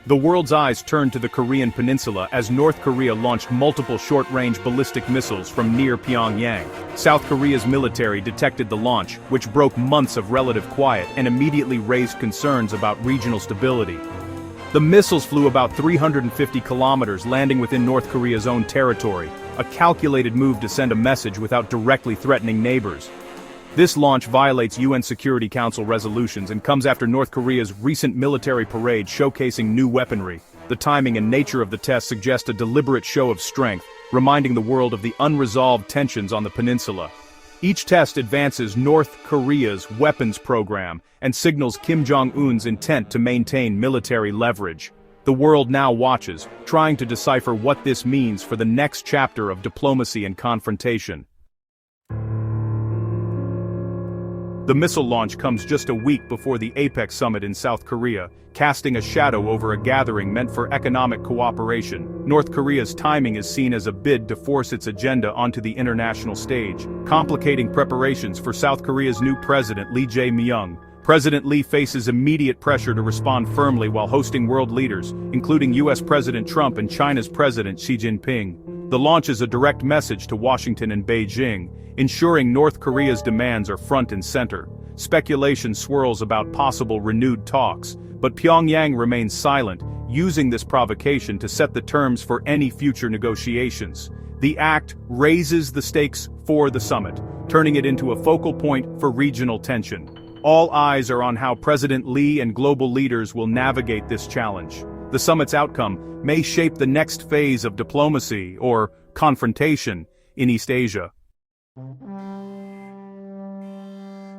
The world's eyes turned to the Korean peninsula as North Korea launched multiple short-range ballistic missiles from near Pyongyang. South Korea's military detected the launch, which broke months of relative quiet and immediately raised concerns about regional stability. The missiles flew about 350 kilometers, landing within North Korea's own territory, a calculated move to send a message without directly threatening neighbors. This launch violates UN Security Council resolutions and comes after North Korea's recent military parade showcasing new weaponry. The timing and nature of the test suggest a deliberate show of strength, reminding the world of the unresolved tensions on the peninsula. Each test advances North Korea's weapons program and signals Kim Jong-un's intent to maintain military leverage. The world now watches, trying to decipher what this means for the next chapter of diplomacy and confrontation. The missile launch comes just a week before the APEC Summit in South Korea, casting a shadow over a gathering meant for economic cooperation. North Korea's timing is seen as a bid to force its agenda onto the international stage, complicating preparations for South Korea's new president Lee Jae-myung. President Lee faces immediate pressure to respond firmly while hosting world leaders, including US President Trump and China's President Xi Jinping. The launch is a direct message to Washington and Beijing, ensuring North Korea's demands are front and center. Speculation swirls about possible renewed talks, but Pyongyang remains silent, using this provocation to set the terms for any future negotiations. The act raises the stakes for the summit, turning it into a focal point for regional tension. All eyes are on how President Lee and global leaders will navigate this challenge. The summit's outcome may shape the next phase of diplomacy, or confrontation, in East Asia.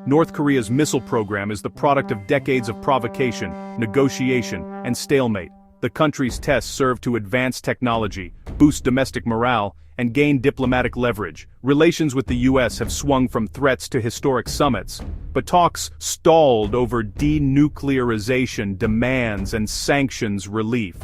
North Korea's missile program is the product of decades of provocation, negotiation, and stalemate. The country's tests serve to advance technology, boost domestic morale, and gain diplomatic leverage. Relations with the US have swung from threats to historic summits, but talks stalled over denuclearization demands and sanctions relief.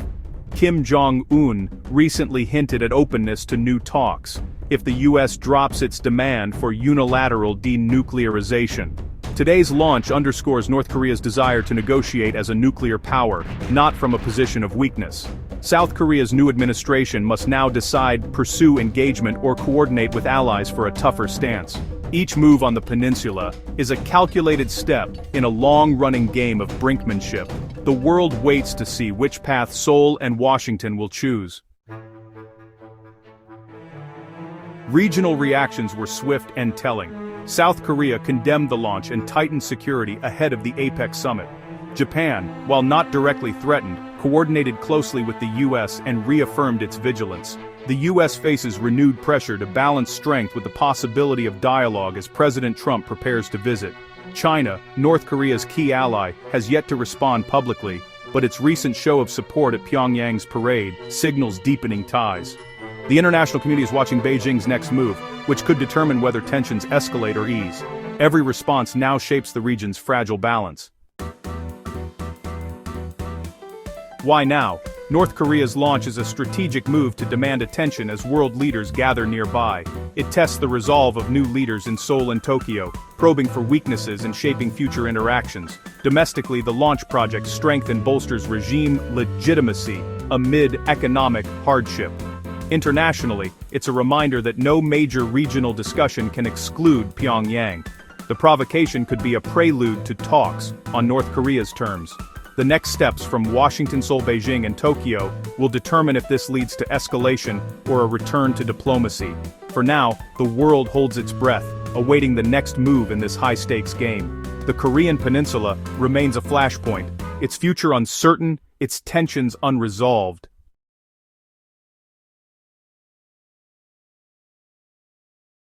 Kim Jong-un recently hinted at openness to new talks, if the US drops its demand for unilateral denuclearization. Today's launch underscores North Korea's desire to negotiate as a nuclear power, not from a position of weakness. South Korea's new administration must now decide pursue engagement or coordinate with allies for a tougher stance. Each move on the peninsula is a calculated step in a long-running game of brinkmanship. The world waits to see which path Seoul and Washington will choose. Regional reactions were swift and telling. South Korea condemned the launch and tightened security ahead of the APEC Summit. Japan, while not directly threatened, coordinated closely with the US and reaffirmed its vigilance. The US faces renewed pressure to balance strength with the possibility of dialogue as President Trump prepares to visit. China, North Korea's key ally, has yet to respond publicly, but its recent show of support at Pyongyang's parade signals deepening ties. The international community is watching Beijing's next move, which could determine whether tensions escalate or ease. Every response now shapes the region's fragile balance. Why now? North Korea's launch is a strategic move to demand attention as world leaders gather nearby. It tests the resolve of new leaders in Seoul and Tokyo, probing for weaknesses and shaping future interactions. Domestically, the launch project strengthens and bolsters regime legitimacy amid economic hardship. Internationally, it's a reminder that no major regional discussion can exclude Pyongyang. The provocation could be a prelude to talks on North Korea's terms. The next steps from Washington, Seoul, Beijing, and Tokyo will determine if this leads to escalation or a return to diplomacy. For now, the world holds its breath, awaiting the next move in this high-stakes game. The Korean peninsula remains a flashpoint, its future uncertain, its tensions unresolved.